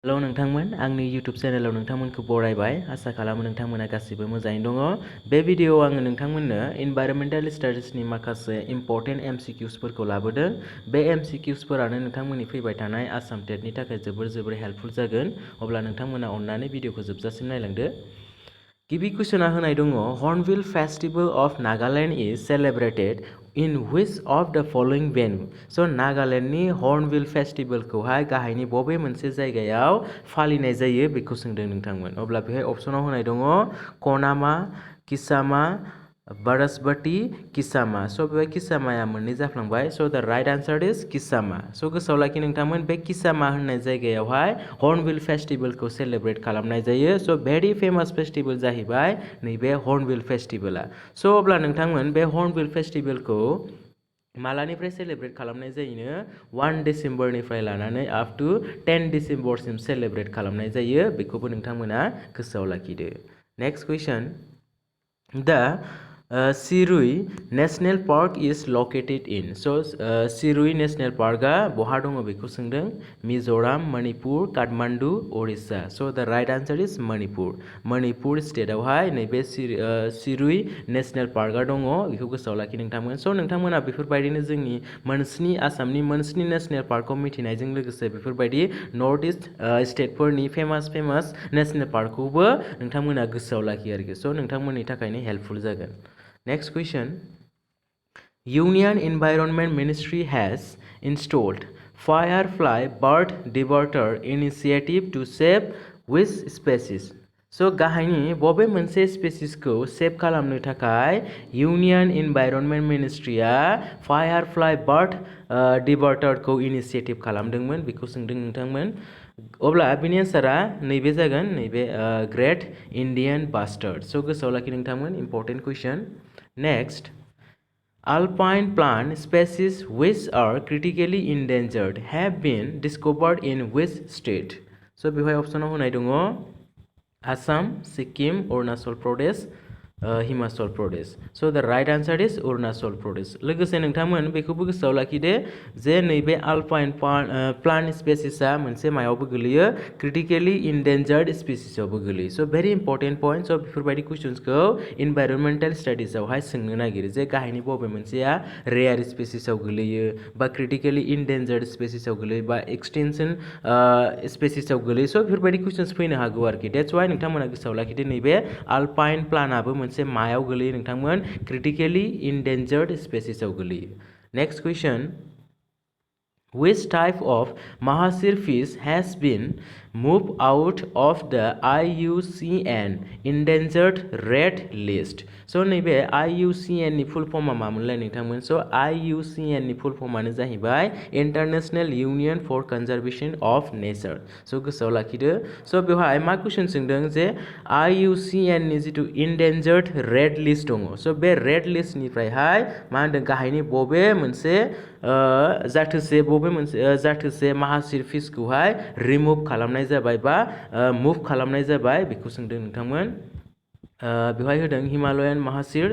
Hello नोंथांमोन आंनि YouTube चेनेलाव नोंथांमोनखौ बरायबाय आसा खालामो नोंथांमोना गासिबो मोजाङैनो दङ बे भिडियोआव आङो नोंथांमोननो इनभाइरनमेन्टेल स्टाडिजनि माखासे इम्परटेन्ट MCQsफोरखौ लाबोदों बे MCQsफोरानो नोंथांमोननि फैबाय थानाय आसाम टेटनि थाखाय जोबोर हेल्पफुल जागोन अब्ला नोंथांमोना अननानै भिडियोखौ जोबजासिम नायलांदो गिबि कुइसना होनाय दङ hornbill festival of Nagaland is celebrated in which of the following venue so नागालेण्डनि हर्नबिल फेस्टिवलखौहाय गाहायनि बबे मोनसे जायगायाव फालिनाय जायो बेखौ सोंदों नोंथांमोन अब्ला बेहाय अपसनाव होनाय दङ कनामा किसामा बारसबाती किसामा सो बेहाय किसामाया मोननै जाफ्लांबाय सो द राइट आंसर इज किसामा सो गोसोआव लाखि नोंथांमोन बे किसामा होननाय जायगायावहाय हर्नबिल फेस्टिवलखौ सेलिब्रेट खालामनाय जायो सो भेरि फेमास फेस्टिवल जाहैबाय नैबे हर्नबिल फेस्टिवला सो अब्ला नोंथांमोन बे हर्नबिल फेस्टिवलखौ मालानिफ्राय सेलिब्रेट खालामनाय जायोनो 1 डिसेम्बरनिफ्राय लानानै अप टु 10 डिसेम्बरसिम सेलिब्रेट खालामनाय जायो बेखौबो नोंथांमोना गोसोआव लाखिदो नेक्स्ट कुइसन दा Sirui national park is located in so Sirui national पार्कआ बहा दङ बेखौ सोंदों Mizoram Manipur Kathmandu Orissa so the right answer is Manipur स्टेटआवहाय नैबे सिरुई नेशनल पार्कआ दङ बेखौ गोसोआव लाखि नोंथांमोन सो नोंथांमोना बेफोरबायदिनो जोंनि आसामनि मोनस्नि नेशनल पार्कखौ मिथिनायजों लोगोसे बेफोरबायदि नर्थ इस्ट स्टेटफोरनि फेमास नेशनल पार्कखौबो नोंथांमोना गोसोआव लाखि आरोखि सो नोंथांमोननि थाखायनो हेल्पफुल जागोन next question Union Environment Ministry has installed Firefly Bird Diverter initiative to save which species सो गाहायनि बबे मोनसे स्पेसिसखौ सेभ खालामनो थाखाय इउनियन इनभाइरनमेन्ट मिनिस्ट्रिया फायारफ्लाइ बार्ड डिभार्टरखौ इनिशिएटिभ खालामदोंमोन बेखौ सोंदों नोंथांमोन अब्ला बिनि एन्सारा नैबे जागोन नैबे ग्रेट इन्डियान बास्टार्ड सो गोसोआव लाखि नोंथांमोन important question next Alpine plant species which are critically endangered have been discovered in which state? So बेवहाय ऑप्शनाव होनाय दङ Assam, Sikkim, Arunachal Pradesh, Himachal Pradesh so the right answer is Arunachal Pradesh लोगोसे नोंथांमोन बेखौबो गोसोआव लाखिदो जे नैबे आल्पाइन प्लान्ट स्पेसिसआ मोनसे मायावबो गोलैयो क्रिटिकेलि इन्डेन्जार्ड स्पेसिसआवबो गोलैयो सो भेरि इम्परटेन्ट पइन्ट सो बेफोरबायदि कुइसन्सखौ इनभाइरनमेन्टेल स्टाडिजआवहाय सोंनो नागिरो जे गाहायनि बबे मोनसेया रेयार स्पेसिसआव गोलैयो बा क्रिटिकेलि इन्डेन्जार्ड स्पेसिसआव गोलैयो बा एक्सटेन्सन स्पेसिसआव गोलैयो सो बेफोरबायदि कुइसन्स फैनो हागौ आरोखि डेट्स वाइ नोंथांमोना गोसोआव लाखिदो नैबे आल्पाइन प्लान्टआबो मोनसे मायाव गोलैयो नोंथांमोन क्रिटिकेलि इन्डेन्जार्ड स्पेसिसआव गोलैयो next question Which type of mahasir fish has been moved out of the IUCN endangered red list? So नैबे IUCN नि फुल फर्मआ मामोनलाय नोंथांमोन सो IUCN नि फुल फर्मआनो जाहैबाय international union for conservation of nature so गोसोआव लाखिदो सो बेवहाय मा कुइसन सोंदों जे IUCN नि जिथु इन्डेन्जार्ड रेड लिस्ट दङ सो बे रेड लिस्टनिफ्रायहाय मा होनदों गाहायनि बबे मोनसे जाथोसे माहासिर फिसखौहाय रिमुभ खालामनाय जाबाय बा मुभ खालामनाय जाबाय बेखौ सोंदों नोंथांमोन बेवहाय होदों Himalayan mahseer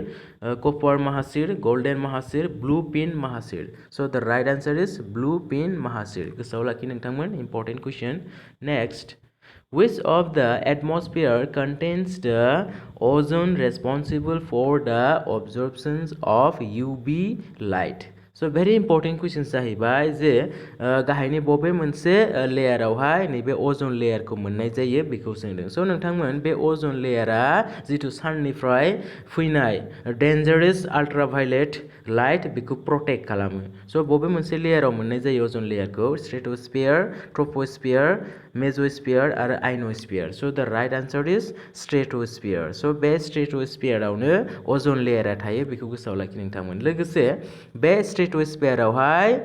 copper mahseer golden mahseer blue pin mahseer so the right answer is blue pin mahseer गोसोआव लाखि नोंथांमोन important question next Which of the atmosphere contains the ozone responsible for the absorption of UV light? सो very important कुइसन जाहैबाय जे गाहायनि बबे मोनसे लेयारावहाय नैबे अजन लेयारखौ मोननाय जायो बेखौ सोंदों सो नोंथांमोन बे अजन लेयारा जिथु साननिफ्राय फैनाय डेन्जारास आल्ट्राभायलेट लाइट बेखौ प्रटेक्ट खालामो सो बबे मोनसे लेयाराव मोननाय जायो अजन लेयारखौ स्ट्रेटोस्फियर ट्रपोस्फियर मेजोस्फियर आरो आइनोस्फियर सो the right answer is stratosphere सो बे स्ट्रेटोस्फियरावनो अजन लेयारा थायो बेखौ गोसोआव लाखि नोंथांमोन लोगोसे बे स्ट्रेटोस्फियरावहाय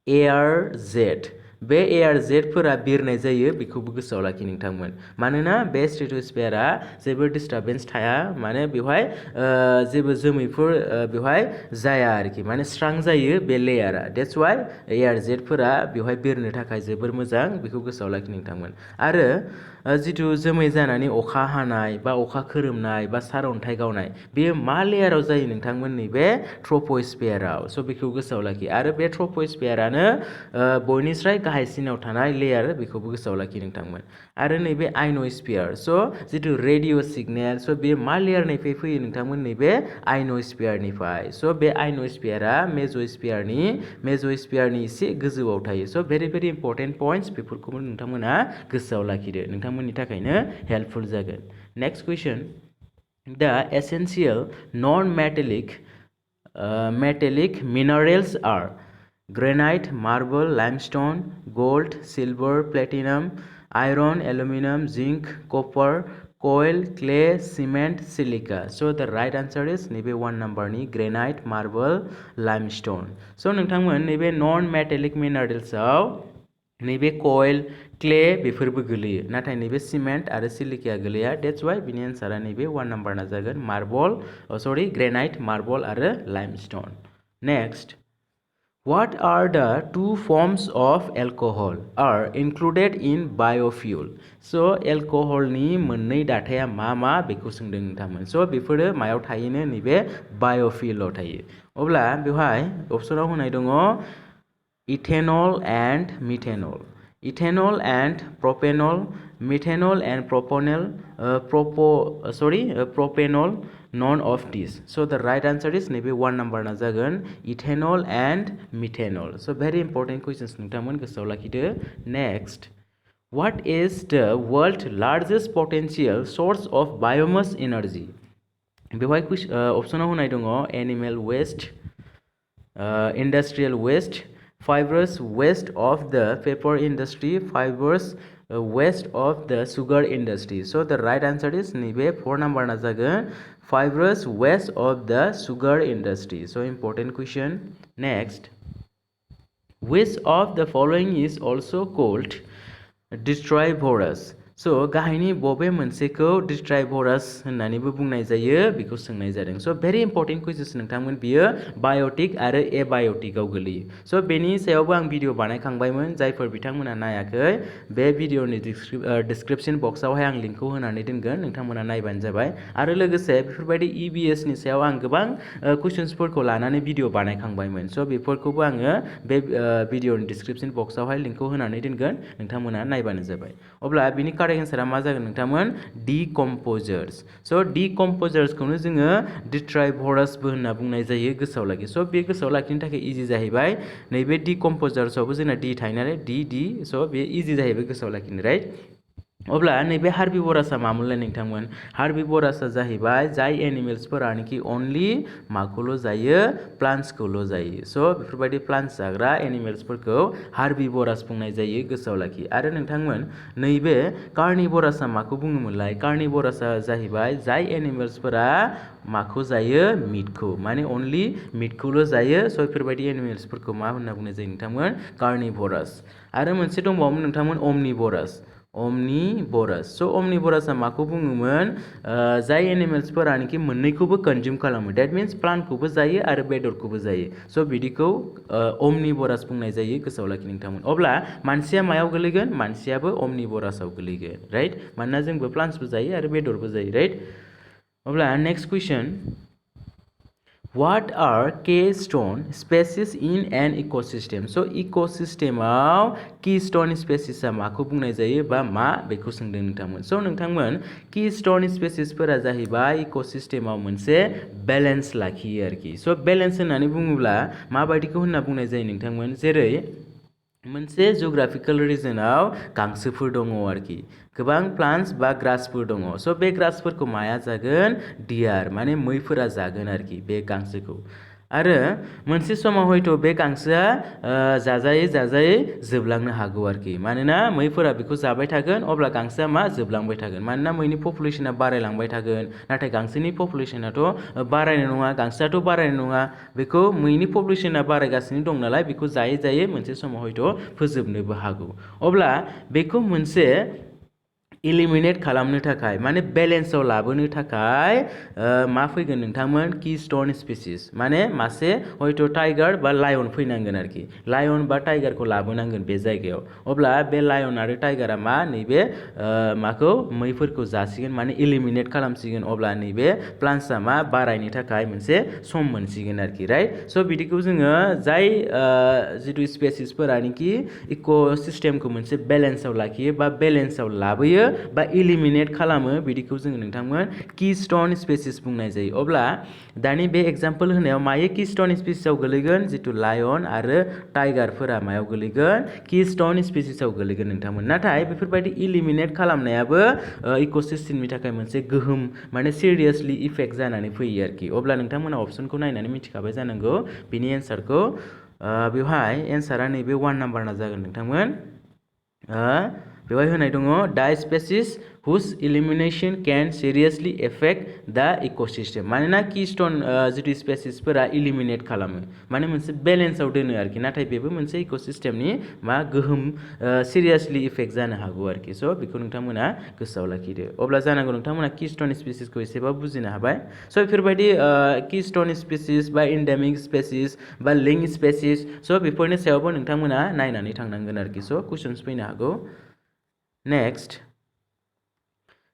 एआर जेट बे एआर जेटफोरा बिरनाय जायो बेखौबो गोसोआव लाखि नोंथांमोन मानोना बे स्ट्रेटोस्फियरा जेबो डिस्टार्बेन्स थाया माने बेवहाय जेबो जोमैफोर बेवहाय जाया आरोखि माने स्रां जायो बे लेयारा डेट्स वाइ एआर जेटफोरा बेवहाय बिरनो थाखाय जोबोर मोजां बेखौ गोसोआव लाखि नोंथांमोन आरो जिथु जोमै जानानै अखा हानाय बा अखा खोरोमनाय बा सारअन्थाइ गावनाय बेयो मा लेयाराव जायो नोंथांमोन नैबे ट्रपोस्फियराव सो बेखौ गोसोआव लाखि आरो बे ट्रपोस्फियरानो बयनिस्राय गाहायसिनाव थानाय लेयार बेखौबो गोसोआव लाखि नोंथांमोन आरो नैबे आयनोस्फियार स' जितु रेडिअ सिगनेल स' बे मा लेयारनिफ्राय फैयो नोंथांमोन नैबे आयनोस्फियारनिफ्राय स' बे आयनोस्फियारा मेज'स्फियारनि एसे गोजौआव थायो स' भेरि इम्पर्टेन्ट पइन्ट्स बेफोरखौबो नोंथांमोना गोसोआव लाखिदो नोंथांमोननि थाखायनो हेल्पफुल जागोन next question The essential non-metallic minerals are granite, marble, limestone, gold, silver, platinum, iron, aluminum, zinc, copper, coal, clay, cement, silica. So the right answer is nebe 1 number ni granite, marble, limestone. So नोंथांमोन नैबे non-metallic minerals आव नैबे coil, clay बेफोरबो गोलैयो नाथाय नैबे cement आरो silica गोलैया that's why बिनि आन्सारा नैबे 1 number ना जागोन granite, marble आरो limestone. Next, what are the 2 forms of alcohol are included in biofuel? So alcohol ni मोननै दाथाया मा बेखौ सोंदों नोंथांमोन so बेफोरो मायाव थायोनो नैबे biofuel आव थायो अब्ला बेवहाय अपसनाव होनाय दङ ethanol and methanol, ethanol and propanol, methanol and propanol, none of these. So the right answer is maybe 1 number na jagan ethanol and methanol. So very important questions नोंथांमोन गोसोआव लाखिदो. Next, what is the world's largest potential source of biomass energy? बेवहाय अपसनाव होनाय दङ animal waste, industrial waste, fibrous waste of the paper industry, fibrous waste of the sugar industry. So the right answer is nebe 4 number na jagan fibrous waste of the sugar industry. So important question. Next, which of the following is also called Decomposers? So गाहायनि बबे मोनसेखौ Decomposers होननानैबो बुंनाय जायो बेखौ सोंनाय जादों so very important questions नोंथांमोन बियो बायोटिक आरो एबायोटिकआव गोलैयो so बेनि सायावबो आं भिडिअ बानायखांबायमोन जायफोर बिथांमोना नायाखै बे भिडिअनि डिसक्रिप्शन बक्सआवहाय आं लिंकखौ होनानै दोनगोन नोंथांमोना नायबानो जाबाय आरो लोगोसे बेफोरबायदि EBS नि सायाव आं गोबां क्वेश्चन्सफोरखौ लानानै भिडिअ बानायखांबायमोन so बेफोरखौबो आङो बे भिडिअनि डिसक्रिप्शन बक्सआवहाय लिंकखौ होनानै दोनगोन नोंथांमोना नायबानो जाबाय अब्ला बिनि एन्सारा मा जागोन नोंथांमोन decomposers so decomposers खौनो जोङो detrivorous बो होनना बुंनाय जायो गोसोआव लाखि so बे गोसोआव लाखिनो थाखाय इजि जाहैबाय नैबे decomposers आवबो जोंना d थायो नालाय d so बे इजि जाहैबाय गोसोआव लाखिनो राइट अब्ला नैबे हार्बिवोरासआ मामोनलाय नोंथांमोन हार्बिवोरासआ जाहैबाय जाय एनिमेल्सफोरानोखि अनलि माखौल' जायो प्लान्ट्सखौल' जायो स' बेफोरबायदि प्लान्ट्स जाग्रा एनिमेल्सफोरखौ हार्बिवोरास बुंनाय जायो गोसोआव लाखि आरो नोंथांमोन नैबे कार्निवोरासआ माखौ बुङोमोनलाय कार्निवोरासआ जाहैबाय जाय एनिमेल्सफोरा माखौ जायो मिटखौ माने अनलि मिटखौल' जायो स' बेफोरबायदि एनिमेल्सफोरखौ मा होनना बुंनाय जायो नोंथांमोन कार्निवोरास आरो मोनसे दंबावोमोन नोंथांमोन omnivorous so omnivorous माखौ बुङोमोन जाय एनिमेल्सफोरानोखि मोननैखौबो कन्ज्युम खालामो that means प्लान्टखौबो जायो आरो बेदरखौबो जायो so बिदिखौ omnivorous बुंनाय जायो गोसोआव लाखि नोंथांमोन अब्ला मानसिया मायाव गोलैगोन मानसियाबो omnivorousआव गोलैगोन राइट मानोना जोंबो प्लान्ट्सबो जायो आरो बेदरबो जायो राइट अब्ला next question What are keystone species in an ecosystem? So ecosystemआव keystone species माखौ बुंनाय जायो बा मा बेखौ सोंदों नोंथांमोन so नोंथांमोन keystone speciesफोरा जाहैबाय ecosystemआव मोनसे बेलेन्स लाखियो आरोखि so बेलेन्स होननानै बुङोब्ला माबायदिखौ होनना बुंनाय जायो नोंथांमोन जेरै मोनसे जिअग्राफिकल रिजनाव गांसोफोर दङ आरोखि गोबां प्लान्ट्स बा ग्रासफोर दङ स' बे ग्रासफोरखौ माया जागोन डियार माने मैफोरा जागोन आरोखि बे गांसोखौ आरो मोनसे समाव हयथ' बे गांसोआ जाजायै जोबलांनो हागौ आरोखि मानोना मैफोरा बेखौ जाबाय थागोन अब्ला गांसोआ मा जोबलांबाय थागोन मानोना मैनि पपुलेसना बारायलांबाय थागोन नाथाय गांसोनि पपुलेसनाथ' बारायनाय नङा गांसोआथ' बारायनाय नङा बेखौ मैनि पपुलेसना बारायगासिनो दं नालाय बेखौ जायै मोनसे समाव हयथ' फोजोबनोबो हागौ अब्ला बेखौ मोनसे इलिमिनेट खालामनो थाखाय माने बेलेन्सआव लाबोनो थाखाय मा फैगोन नोंथांमोन कीस्टोन स्पीशीज माने मासे हयथ' टाइगार बा लायन फैनांगोन आरोखि लायन बा टाइगारखौ लाबोनांगोन बे जायगायाव अब्ला बे लायन आरो टाइगारा मा नैबे माखौ मैफोरखौ जासिगोन माने इलिमिनेट खालामसिगोन अब्ला नैबे प्लान्ट्सआ मा बारायनो थाखाय मोनसे सम मोनसिगोन आरोखि राइट स' बिदिखौ जोङो जाय जितु स्पेसिसफोरानोखि इकोसिस्टेमखौ मोनसे बेलेन्सआव लाखियो बा बेलेन्सआव लाबोयो बा इलिमिनेट खालामो बिदिखौ जोङो नोंथांमोन कीस्टोन स्पीशीज बुंनाय जायो अब्ला दानि बे एग्जांपल होनायाव मायो कीस्टोन स्पीशीजआव गोलैगोन जितु लायन आरो टाइगारफोरा मायाव गोलैगोन कीस्टोन स्पीशीजआव गोलैगोन नोंथांमोन नाथाय बेफोरबायदि इलिमिनेट खालामनायाबो इकोसिस्टेमनि थाखाय मोनसे गोहोम माने सिरियासलि इफेक्ट जानानै फैयो आरोखि अब्ला नोंथांमोना अप्शनखौ नायनानै मिथिखाबाय जानांगौ बिनि एन्सारखौ बेवहाय एन्सारा नैबे 1 नाम्बारना जागोन नोंथांमोन बेवहाय होनाय दङ दा स्पेसिस हुज इलिमिनेशन कैन सीरियसली एफेक्ट द इकोसिस्टेम मानोना कीस्टोन जितु स्पेसिसफोरा इलिमिनेट खालामो माने मोनसे बेलेन्सआव दोनो आरोखि नाथाय बेबो मोनसे इकोसिस्टेमनि मा गोहोम सिरियसलि इफेक्ट जानो हागौ आरोखि स' बेखौ नोंथांमोना गोसोआव लाखिदो अब्ला जानांगौ नोंथांमोना कीस्टोन स्पेसिसखौ एसेबाबो बुजिनो हाबाय स' बेफोरबायदि कीस्टोन स्पेसिस बा एन्डेमिक स्पेसिस बा लिंक स्पेसिस स' बेफोरनि सायावबो नोंथांमोना नायनानै थांनांगोन आरोखि स' कुइसन्स फैनो हागौ next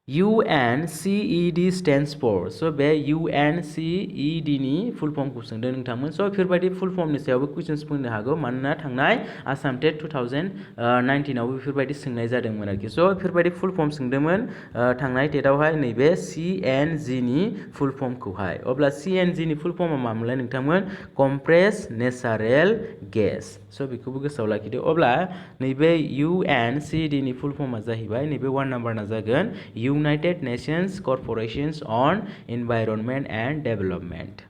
UNCED stands for so बे UNCED नि फुल फर्मखौ सोंदों नोंथांमोन स' बेफोरबायदि फुल फर्मनि सायावबो कुइसन्स फैनो हागौ मानोना थांनाय आसाम टेट 2019 आवबो बेफोरबायदि सोंनाय जादोंमोन आरोखि स' बेफोरबायदि फुल फर्म सोंदोंमोन थांनाय टेटआवहाय नैबे CNG नि फुल फर्मखौहाय अब्ला CNG नि फुल फर्मआ मामोनलाय नोंथांमोन कमप्रेस नेचारेल गेस स' बेखौबो गोसोआव लाखिदो अब्ला नैबे UNCED नि फुल फर्मआ जाहैबाय नैबे 1 नाम्बारना जागोन United Nations Corporations on Environment and Development.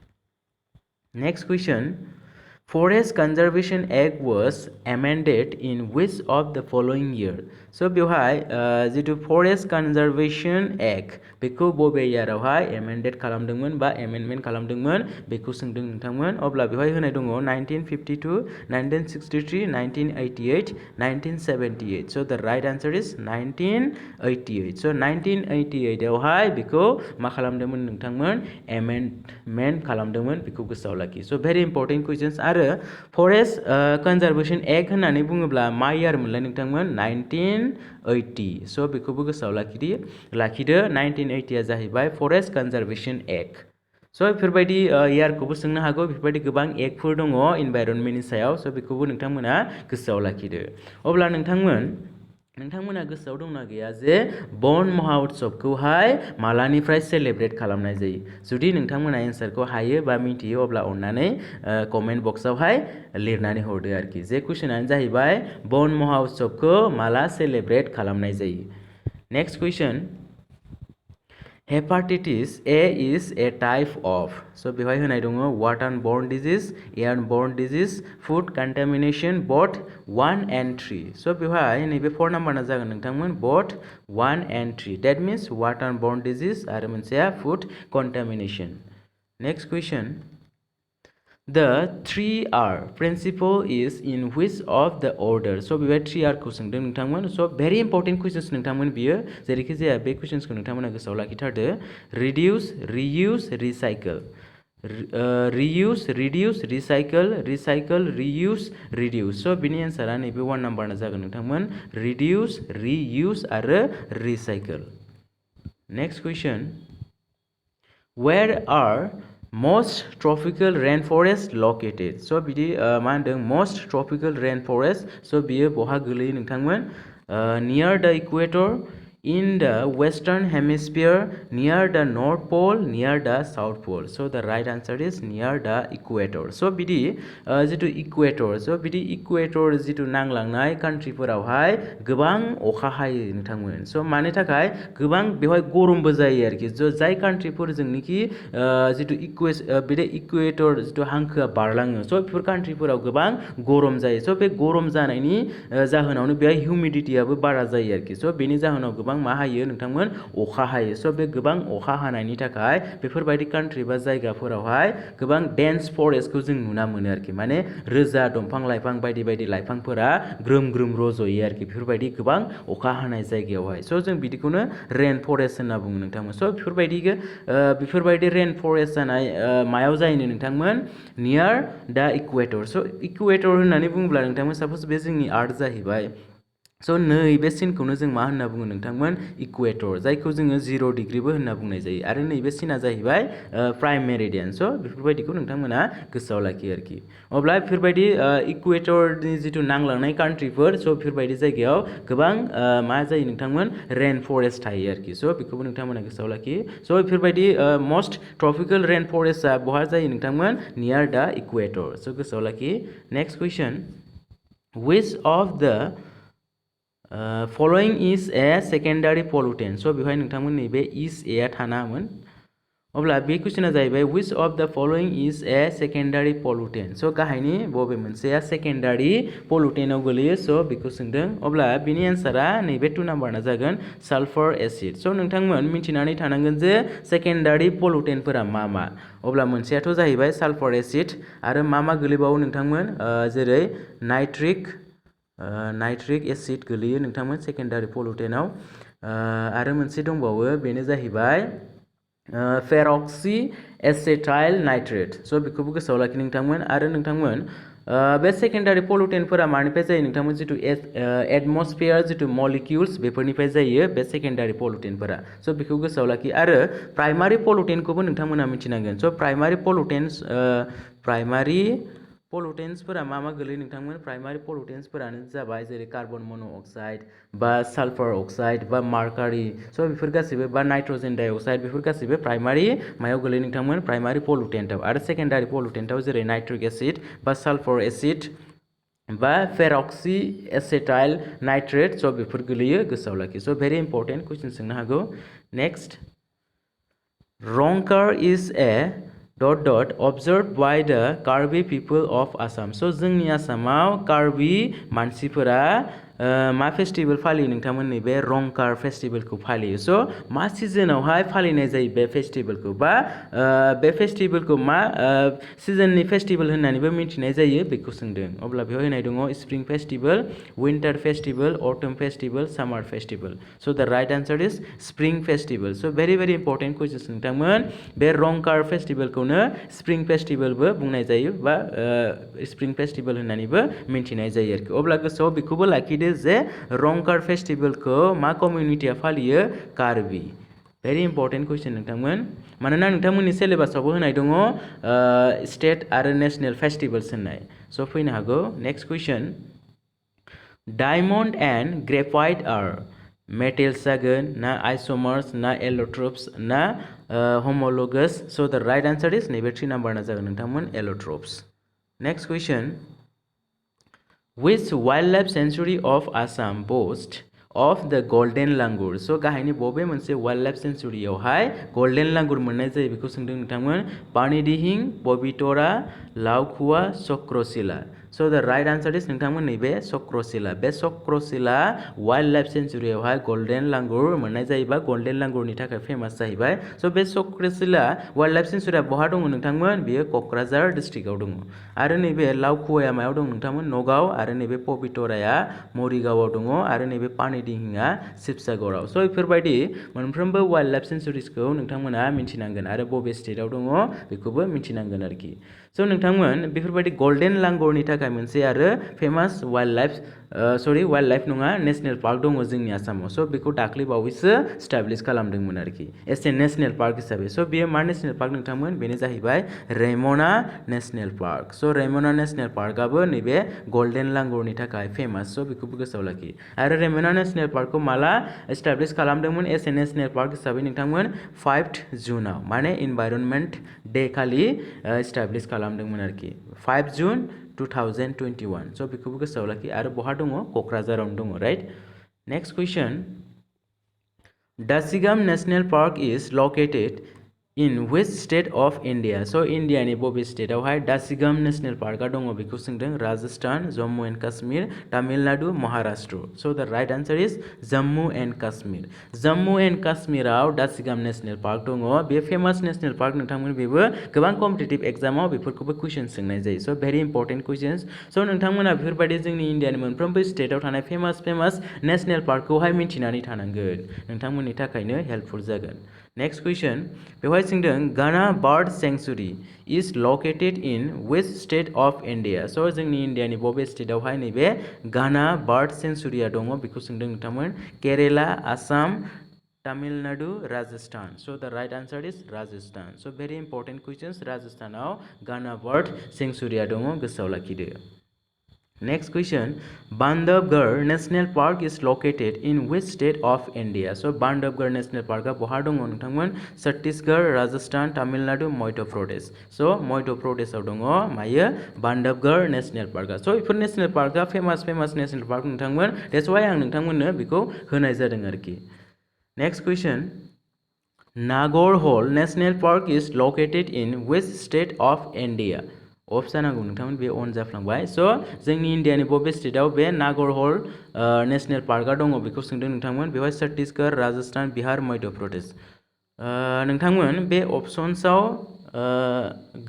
Next question. Forest Conservation Act was amended in which of the following year? So बेवहाय जितु Forest Conservation Act बेखौ बबे इयारावहाय amended खालामदोंमोन बा amendment खालामदोंमोन बेखौ सोंदों नोंथांमोन अब्ला बेवहाय होनाय दङ 1952, 1963, 1988, 1978. So the right answer is 1988. So 1988 आवहाय बेखौ मा खालामदोंमोन नोंथांमोन amendment खालामदोंमोन बेखौ गोसोआव लाखि. So very important questions आरो फरेस्ट कनजारभेशन एक्ट होननानै बुङोब्ला मा इयार मोनलाय नोंथांमोन 1980 स' बेखौबो गोसोआव लाखिदो 1980 आ जाहैबाय फरेस्ट कनजारभेशन एक्ट स' बेफोरबायदि इयारखौबो सोंनो हागौ बेफोरबायदि गोबां एक्टफोर दङ इनभाइरनमेन्टनि सायाव स' बेखौबो नोंथांमोना गोसोआव लाखिदो अब्ला नोंथांमोना गोसोआव दंना गैया जे बन महोत्सवखौहाय मालानिफ्राय सेलेब्रेट खालामनाय जायो जुदि नोंथांमोना एन्सारखौ हायो बा मिथियो अब्ला अन्नानै कमेन्ट बक्सआवहाय लिरनानै हरदो आरोखि जे कुइसनानो जाहैबाय बन महोत्सवखौ माला सेलेब्रेट खालामनाय जायो next question Hepatitis A is a type of so बेवहाय होनाय दङ waterborne disease, airborne disease, food contamination both 1 and 3 so बेवहाय नैबे 4 नाम्बारना जागोन नोंथांमोन both 1 and 3 that means waterborne disease आरो मोनसेया food contamination next question The 3R principle is in which of the order so बेवहाय 3R खौ सोंदों नोंथांमोन so very important questions नोंथांमोन बियो जेरैखि जाया बे कुइसन्सखौ नोंथांमोना गोसोआव लाखिथारदो reduce reuse recycle reuse reduce recycle recycle reuse reduce so बिनि एन्सारा नैबे 1 नाम्बारना जागोन नोंथांमोन reduce reuse आरो recycle next question where are most tropical rainforest located so बिदि मा होनदों most tropical rainforest so बियो बहा गोलैयो नोंथांमोन near the equator in the western hemisphere near the north pole near the south pole so the right answer is near the equator so बिदि जितु equator so बिदि equator जितु नांलांनाय कान्ट्रिफोरावहाय गोबां अखा हायो नोंथांमोन so मानि थाखाय गोबां बेवहाय गरमबो जायो आरोखि जाय कान्ट्रिफोरजोंनिखि जितु इकुवेटर जितु हांखोआ बारलाङो स' बेफोर कान्ट्रिफोराव गोबां गरम जायो स' बे गरम जानायनि जाहोनावनो बेहाय हिउमिडिटियाबो बारा जायो आरोखि स' बेनि जाहोनाव गोबां गोबां मा हायो नोंथांमोन अखा हायो स' बे गोबां अखा हानायनि थाखाय बेफोरबायदि कान्ट्रि बा जायगाफोरावहाय गोबां डेन्स फरेस्टखौ जों नुना मोनो आरोखि माने रोजा दंफां लाइफां बायदि बायदि लाइफांफोरा ग्रोम ग्रोम रज'यो आरोखि बेफोरबायदि गोबां अखा हानाय जायगायावहाय स' जों बिदिखौनो रेन फरेस्ट होनना बुङो नोंथांमोन स' बेफोरबायदि रेन फरेस्ट जानाय मायाव जायो नोंथांमोन नियार दा इकुवेटर स' इकुवेटर होननानै बुङोब्ला नोंथांमोन साप'ज बे जोंनि आर्थ जाहैबाय स' नैबे सिनखौनो जों मा होनना बुङो नोंथांमोन इकुवेटर जायखौ जोङो 0 डिग्रीबो होनना बुंनाय जायो आरो नैबे सिना जाहैबाय प्राइम मेरिडियान स' बेफोरबायदिखौ नोंथांमोना गोसोआव लाखियो आरोखि अब्ला बेफोरबायदि इकुवेटरनि जिथु नांलांनाय कान्ट्रिफोर स' बेफोरबायदि जायगायाव गोबां मा जायो नोंथांमोन रेन फरेस्ट थायो आरोखि स' बेखौबो नोंथांमोना गोसोआव लाखियो स' बेफोरबायदि मस्ट ट्रपिकल रेन फरेस्टआ बहा जायो नोंथांमोन नियार दा इकुवेटर स' गोसोआव लाखि next question which of the following is a secondary pollutant स' बेवहाय नोंथांमोन नैबे is a थानामोन अब्ला बे कुइसना जाहैबाय which of the following is a secondary pollutant स' गाहायनि बबे मोनसेया सेकेन्डारि पलुटेन्टआव गोलैयो स' बेखौ सोंदों अब्ला बिनि एन्सारा नैबे 2 नाम्बारना जागोन सालफार एसिड स' नोंथांमोन मिथिनानै थानांगोन जे सेकेन्डारि पलुटेन्टफोरा मा अब्ला मोनसेयाथ' जाहैबाय सालफार एसिड आरो मा गोलैबावो नोंथांमोन जेरै नाइट्रिक एसिड गोलैयो नोंथांमोन सेकेन्डारि पलुटेन्टआव आरो मोनसे दंबावो बेनो जाहैबाय फेरक्सी एसेटाइल नाइट्रेट स' बेखौबो गोसोआव लाखि नोंथांमोन आरो नोंथांमोन बे सेकेन्डारि पलुटेन्टफोरा मानिफ्राय जायो नोंथांमोन जिथु एटमस्फियार जिथु मलिकिउल्स बेफोरनिफ्राय जायो बे सेकेन्डारि पलुटेन्टफोरा स' बेखौ गोसोआव लाखि आरो प्राइमारि पलुटेन्टखौबो नोंथांमोना मिथिनांगोन स' प्राइमारि पलुटेन्ट्सफोरा मा गोलैयो नोंथांमोन प्राइमारि पलुटेन्ट्सफोरानो जाबाय जेरै कार्बन मन' अक्साइड बा सालफार अक्साइड बा मार्कारि स' बेफोर गासैबो बा नाइट्रजेन डाइ अक्साइड बेफोर गासैबो प्राइमारि मायाव गोलैयो नोंथांमोन प्राइमारि पलुटेन्टआव आरो सेकेन्डारि पलुटेन्टआव जेरै नाइट्रिक एसिड बा सालफार एसिड बा फेरक्सी एसेटाइल नाइट्रेट स' बेफोर गोलैयो गोसोआव लाखि स' भेरि इम्पर्टेन्ट कुइसन सोंनो हागौ next Rongker is a ... observed by the Karbi people of Assam स' जोंनि आसामाव कार्बी मानसिफोरा मा फेस्टिवल फालियो नोंथांमोन नैबे रंकार फेस्टिवलखौ फालियो स' मा सिजनावहाय फालिनाय जायो बे फेस्टिवलखौ बा बे फेस्टिवलखौ मा सिजननि फेस्टिवल होननानैबो मिथिनाय जायो बेखौ सोंदों अब्ला बेयाव होनाय दङ स्प्रिं festival winter festival autumn festival सामार फेस्टिवल स' द राइट आन्सार इज स्प्रिं फेस्टिवल स' भेरि इम्पर्टेन्ट कुइसन नोंथांमोन बे रंकार फेस्टिवलखौनो स्प्रिं फेस्टिवलबो बुंनाय जायो बा स्प्रिं फेस्टिवल होननानैबो मिथिनाय जायो आरोखि अब्ला गोसोआव बेखौबो लाखिदो जे रंकार फेस्टिवलखौ मा कमिउनिटिया फालियो कार्बी भेरि इम्पर्टेन्ट कुइसन नोंथांमोन मानोना नोंथांमोननि सिलेबासावबो होनाय दङ स्टेट आरो नेशनेल फेस्टिवल्स होननाय स' फैनो हागौ next question diamond and graphite are metals जागोन ना आइसोमार्स ना एलोट्रोप्स ना होमोलगस स' द राइट आन्सार इज नैबे 3 नाम्बारना जागोन नोंथांमोन allotropes next question Which wildlife sanctuary of Assam boasts of the golden langur स' गाहायनि बबे मोनसे वाइल्ड सेंचुरियावहाय गोल्डेन लांगुर मोननाय जायो बेखौ सोंदों नोंथांमोन पानीदिहिं पबितरा लावखुवा चक्रशिला स' द राइट आन्सार इज नोंथांमोन नैबे चक्रशिला बे Chakrashila wild life सेंचुरियावहाय golden langur मोननाय जायोबा गोल्डेन लांगुरनि थाखाय फेमास जाहैबाय स' बे चक्रशिला वाइल्ड लाइफ सेंचुरिया बहा दङ नोंथांमोन बेयो क'क्राझार डिस्ट्रिक्टआव दङ आरो नैबे लावखुवाया मायाव दं नोंथांमोन नगाव आरो नैबे पबितराया मरिगावआव दङ आरो नैबे पानीदिहिंआ शिबसागराव स' बेफोरबायदि मोनफ्रोमबो वाइल्ड लाइफ सेंचुरिसखौ नोंथांमोना मिथिनांगोन आरो बबे स्टेटआव दङ बेखौबो मिथिनांगोन आरोखि स' नोंथांमोन बेफोरबायदि गोल्डेन लांगुरनि थाखाय मोनसे आरो फेमास वाइल्ड लाइफ नङा नेशनेल पार्क दङ जोंनि आसामाव स' बेखौ दाख्लै बावैसो स्टाब्लिश खालामदोंमोन आरोखि एस ए नेशनेल पार्क हिसाबै स' बेयो मा नेशनेल पार्क नोंथांमोन बेनो जाहैबाय रेमना नेशनेल पार्क स' रेमना नेशनेल पार्कआबो नैबे गोल्डेन लांगुरनि थाखाय फेमास स' बेखौबो गोसोआव लाखि आरो रेमना नेशनेल पार्कखौ माला स्टाब्लिश खालामदोंमोन एस ए नेशनेल पार्क हिसाबै नोंथांमोन 5 जुनाव माने इनभाइरनमेन्ट डे खालि स्टाब्लिश खालामदोंमोन आरोखि 5 जुन 2021 स' बेखौबो गोसोआव लाखि आरो बहा दङ क'क्राझारावनो दङ right next question Dachigam national park is located In which state of India? So India ni bobe state आवहाय दासिगाम नेशनल पार्का दङ बेखौ सोंदों Rajasthan, Jammu and Kashmir, Tamil Nadu, Maharashtra. So the right answer is Jammu and Kashmir. Jammu and Kashmiraव दासिगाम नेशनल पार्क दङ. बे famous national park नोंथांमोन बेबो गोबां कम्पिटिटिभ एग्जामाव बेफोरखौबो कुइसन सोंनाय जायो. So very important questions. So नोंथांमोना बेफोरबायदि जोंनि इन्डियानि मोनफ्रोमबो स्टेटआव थानाय फेमास नेशनल पार्कखौहाय मिन्थिनानै थानांगोन. नोंथांमोननि थाखायनो हेल्पफुल जागोन. Next question. बेवहाय सोंदों Ghana Bird Sanctuary is located in which state of India? So जोंनि इन्डियानि बबे स्टेटआवहाय नैबे Ghana Bird Sanctuaryआ दङ बेखौ सोंदों नोंथांमोन Kerala, Assam, Tamil Nadu, Rajasthan. So the right answer is Rajasthan. So very important questions. Rajasthanआव Ghana Bird Sanctuaryआ दङ गोसोआव लाखिदो. Next question. Bandhavgarh National Park is located in which state of India? So Bandhavgarh National Park बहा दङ नोंथांमोन Chhattisgarh, Rajasthan, Tamil Nadu, Madhya Pradesh. So Madhya प्रदेशआव दङ मायो Bandhavgarh National Park. So बेफोर national पार्कआ famous national park नोंथांमोन. That's why आं नोंथांमोननो बेखौ होनाय जादों आरोखि. Next question. Nagarhole National Park is located in which state of India? Of जानांगौ नोंथांमोन बे अन जाफ्लांबाय. स' जोंनि इन्डियानि बबे स्टेटआव बे नागरहल नेशनेल पार्कआ दङ बेखौ सोंदों नोंथांमोन बेवहाय छत्तीसगढ़, राजस्थान, बिहार, मध्य प्रदेश. नोंथांमोन बे अपसन्सआव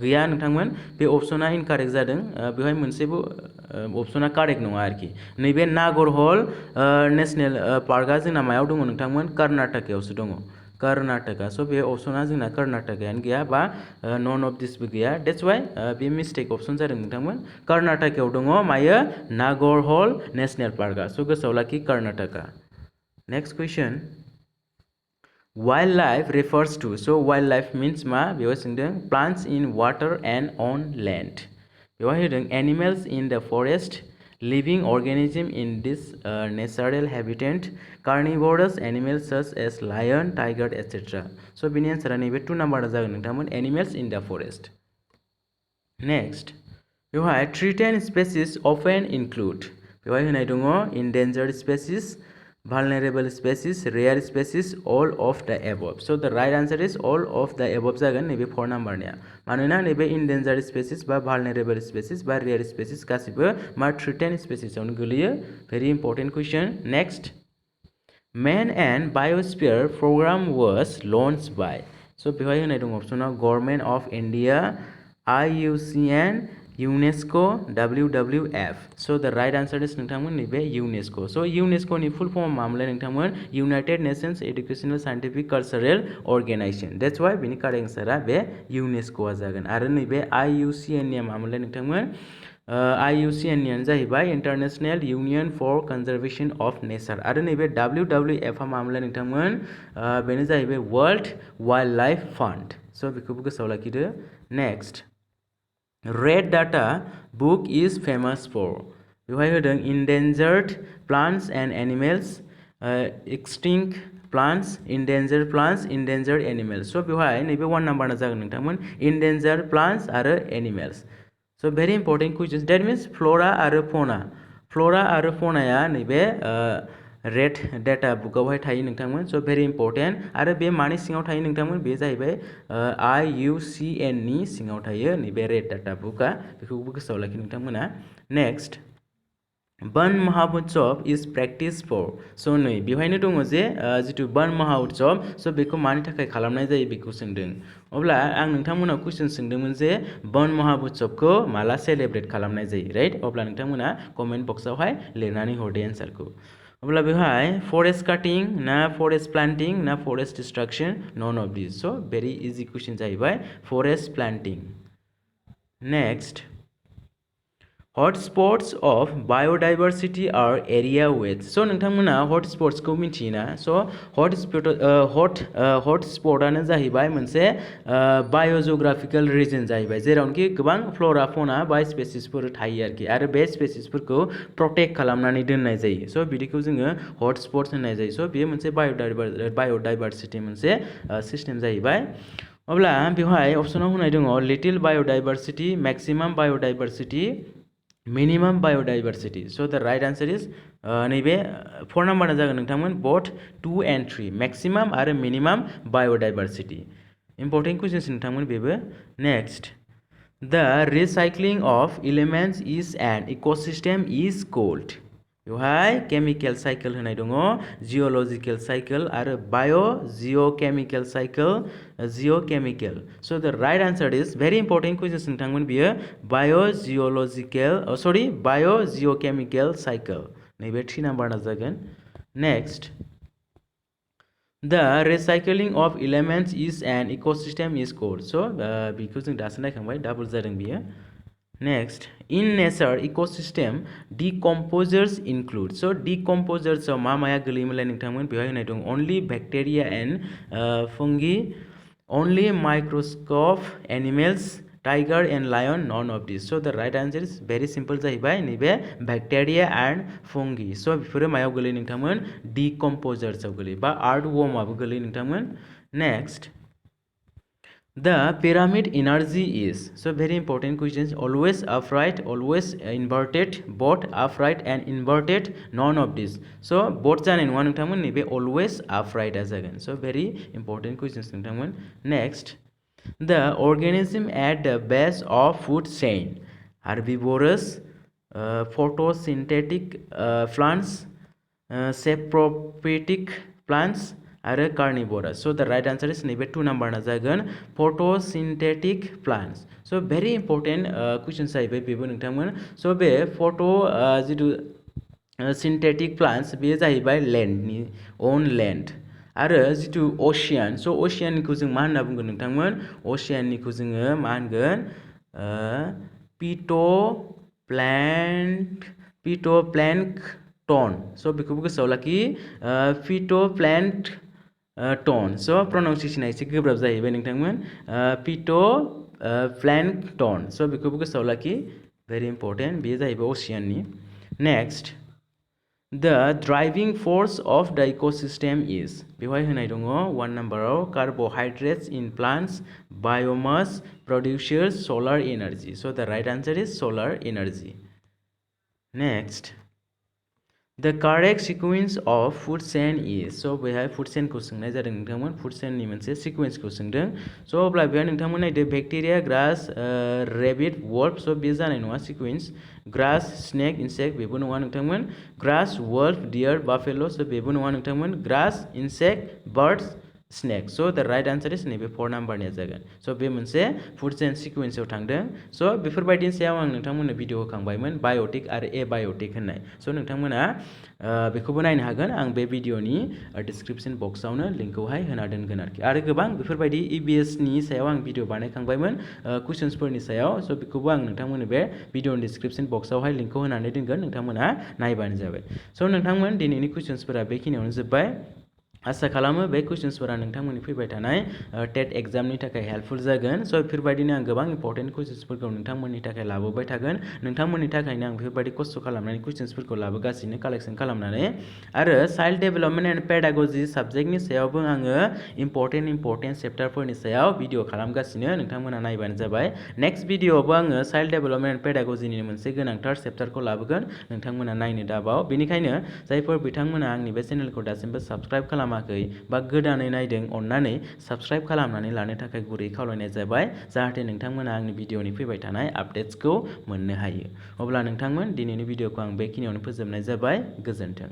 गैया नोंथांमोन बे अपसना इनकारेक्ट जादों. बेवहाय मोनसेबो अपसना कारेक्ट नङा आरोखि. नैबे नागरहल नेशनेल पार्कआ जोंना मायाव दङ नोंथांमोन कर्नाटकआवसो दङ. कर्नाटका. So बे अपसना जोंना कर्नाटकायानो गैया बा नन अफ दिसबो गैया. That's why बे मिस्टेक अपसन जादों नोंथांमोन. कर्नाटकायाव दङ मायो नागरहल नेशनेल पार्कआ. So गोसोआव लाखि Karnataka. Next question. Wildlife refers to. So wildlife means मा बेवहाय सोंदों plants in water and on land. बेवहाय होदों animals in the forest, living organism in this natural habitat, carnivorous animals such as lion, tiger, etc. So बेनि आन्सारा नैबे 2 नाम्बारा जागोन नोंथांमोन animals in the forest. Next. बेवहाय threatened species often include. बेवहाय होनाय दङ endangered species, vulnerable species, rare species, all of the above. So the right answer is all of the above जागोन नैबे 4 नाम्बारनिया. मानोना नैबे endangered species बा vulnerable species बा rare species गासिबो मा threatened species आवनो गोलैयो. Very important question. Next. Man and Biosphere program was launched by. So बेवहाय होनाय दङ अपसनाव Government of India, IUCN, UNESCO, WWF. So the right answer is नोंथांमोन नैबे UNESCO. So UNESCO नि full form मामोनलाय नोंथांमोन United Nations Educational Scientific Cultural Organization. That's why बेनि correct answer बे UNESCO आ जागोन. आरो नैबे IUCN निया मामोनलाय नोंथांमोन IUCN नियानो जाहैबाय International Union for Conservation of Nature. आरो नैबे WWF आ मामोनलाय नोंथांमोन बेनो जाहैबाय World Wildlife Fund. So बेखौबो गोसोआव लाखिदो. Next. Red Data book is famous for. बेवहाय होदों endangered plants and animals, extinct plants, endangered animals. So बेवहाय नैबे 1 नाम्बारना जागोन नोंथांमोन endangered plants आरो animals. So very important questions. That means flora आरो fauna. Flora आरो faunaया नैबे रेड डाटा बुकआवहाय थायो नोंथांमोन. सो भेरि इम्पर्टेन्ट. आरो बे मानि सिङाव थायो नोंथांमोन बे जाहैबाय IUCN नि सिङाव थायो नैबे रेड डाटा बुकआ. बेखौबो गोसोआव लाखि नोंथांमोना. नेक्स्ट. वन महाउत्सव इज प्रेक्टिस फर. सो नै बेवहायनो दङ जे जितु वन महाउत्सव सो बेखौ मानि थाखाय खालामनाय जायो बेखौ सोंदों. अब्ला आं नोंथांमोनाव कुइसन सोंदोंमोन जे वन महाउत्सवखौ माला सेलेब्रेट खालामनाय जायो राइट. अब्ला नोंथांमोना कमेन्ट बक्सआवहाय लिरनानै हरदो एन्सारखौ. अब्ला बेवहाय फरेस्ट काटिं ना फरेस्ट प्लान्टिं ना फरेस्ट डिस्ट्राक्शन नन अफ दिस. सो भेरि इजि कुइसन जाहैबाय forest planting. Next. Hotspots of biodiversity are area with. So नोंथांमोना hotspots को मिथियोना. So hotspotआनो जाहैबाय मोनसे बायोजियोग्राफिकल रिजन जाहैबाय जेरावनोखि गोबां फ्लरा फना बा स्पेसिसफोर थायो आरोखि आरो बे स्पेसिसफोरखौ प्रटेक्ट खालामनानै दोननाय जायो. सो बिदिखौ जोङो हटस्पट्स होननाय जायो. सो बेयो मोनसे बायोडाइभारसिटि मोनसे सिस्टेम जाहैबाय. अब्ला बेवहाय अपसनाव होनाय दङ little biodiversity, maximum biodiversity, minimum biodiversity. So the right answer इज नैबे 4 नाम्बारा जागोन नोंथांमोन बोथ 2 and 3 मैक्सिमाम आरो मिनिमाम बायोडाइभारसिटि. इम्पर्टेन्ट कुइसन्स नोंथांमोन बेबो next The recycling of elements is an ecosystem is called बेवहाय केमिकल साइकेल होनाय दङ जिअलजिकल साइकेल आरो बायोजिअकेमिकल cycle geochemical so the right answer is very important questions नोंथांमोन बियो बायोजिअकेमिकल साइकेल नैबे 3 नाम्बारना जागोन next The recycling of elements is an ecosystem is called. So, बेखौ जों दासो नायखांबाय डाबल जादों बियो. Next, in nature ecosystem, decomposers include. So, decomposers मा माया गोलैयोमोनलाय नोंथांमोन बेवहाय होनाय दं only bacteria and fungi, only microscope animals, tiger and lion, none of these. So the right answer is very simple जाहैबाय नैबे bacteria and fungi. So बेफोरो मायाव गोलैयो नोंथांमोन decomposers आव गोलैयो बा earthworm आबो गोलैयो नोंथांमोन. Next, the pyramid energy is. So very important questions. Always upright, always inverted, both upright and inverted, none of these. So both जानाय नङा नोंथांमोन नैबे always upright आ जागोन. So very important questions नोंथांमोन. Next, the organism at the base of food chain, herbivorous, photosynthetic plants, saprophytic plants आरो carnivorous. So the right answer is नैबे 2 नाम्बारना जागोन photosynthetic plants. So very important questions जाहैबाय बेबो नोंथांमोन. So बे जिथु synthetic plants बेयो जाहैबाय लैंडनि own land आरो जिथु ओशियान सो ओशियाननिखौ जों मा होनना बुंगोन नोंथांमोन ओशियाननिखौ जोङो मा होनगोन पिटोप्लैंक्टन सो बेखौबो गोसोआव लाखि पिटोप्लैंक्टन सो प्रनाउन्सिएशना एसे गोब्राब जाहैबाय नोंथांमोन पिटोप्लैंक्टन सो बेखौबो गोसोआव लाखि भेरी इम्पर्टेन्ट बेयो जाहैबाय ओशियाननि next The driving force of the ecosystem is बेवहाय होनाय दङ 1 नाम्बाराव carbohydrates in plants, biomass produces solar energy. So the right answer is solar energy. Next, the correct sequence of food chain is. So बेहाय food chain को सोंनाय जादों नोंथांमोन food chain नि मोनसे sequence को सोंदों. So अब्ला बेहाय नोंथांमोन नायदो bacteria, grass, rabbit, wolf. So बे जानाय नङा sequence. Grass, snake, insect बेबो नङा नोंथांमोन. Grass, wolf, deer, buffalo. So बेबो नङा नोंथांमोन. Grass, insect, birds, snake. So the right answer is नैबे 4 नाम्बारनिया जागोन. So बे मोनसे food chain sequence आव थांदों. So बेफोरबायदिनि सायाव आं नोंथांमोननो भिडिअ होखांबायमोन बायोटिक आरो एबायोटिक होननाय. So नोंथांमोना बेखौबो नायनो हागोन आं बे भिडिअनि डिसक्रिप्शन बक्सआवनो लिंकखौहाय होना दोनगोन आरो गोबां बेफोरबायदि EBS नि सायाव आं भिडिअ बानायखांबायमोन कुइसन्सफोरनि सायाव सो बेखौबो आं नोंथांमोननो बे भिडिअनि डिसक्रिप्शन बक्सआवहाय लिंकखौ होनानै दोनगोन नोंथांमोना नायबानो जाबाय. सो नोंथांमोन दिनैनि कुइसन्सफोरा बेखिनियावनो जोब्बाय. आसा खालामो बे कुइसन्सफोरा नोंथांमोननि फैबाय थानाय टेट एग्जामनि थाखाय हेल्पफुल जागोन. सो बेफोरबायदिनो आं गोबां इम्पर्टेन्ट कुइसन्सफोरखौ नोंथांमोननि थाखाय लाबोबाय थागोन. नोंथांमोननि थाखायनो आं बेफोरबायदि खस्थ' खालामनानै कुइसन्सफोरखौ लाबोगासिनो कालेक्सन खालामनानै आरो चाइल्ड डेभेलपमेन्ट एन्ड पेडागजि साबजेक्टनि सायावबो आङो इम्पर्टेन्ट चेप्टारफोरनि सायाव भिडिअ खालामगासिनो नोंथांमोना नायबानो जाबाय. नेक्स्ट भिडिअआवबो आङो चाइल्ड डेभेलपमेन्ट एन्ड पेडागजिनि मोनसे गोनांथार चेप्टारखौ लाबोगोन नोंथांमोना नायनो दाबाव. बेनिखायनो जायफोर बिथांमोना आंनि बे चेनेलखौ दासिमबो साबस्क्राइब खालामाखै बा गोदानै नायदों अन्नानै साबस्क्राइब खालामनानै लानो थाखाय गुरै खावलायनाय जाबाय जाहाथे नोंथांमोना आंनि भिडिअनि फैबाय थानाय आपडेट्सखौ मोननो हायो. अब्ला नोंथांमोन दिनैनि भिडिअखौ आं बेखिनियावनो फोजोबनाय जाबाय. गोजोन्थों.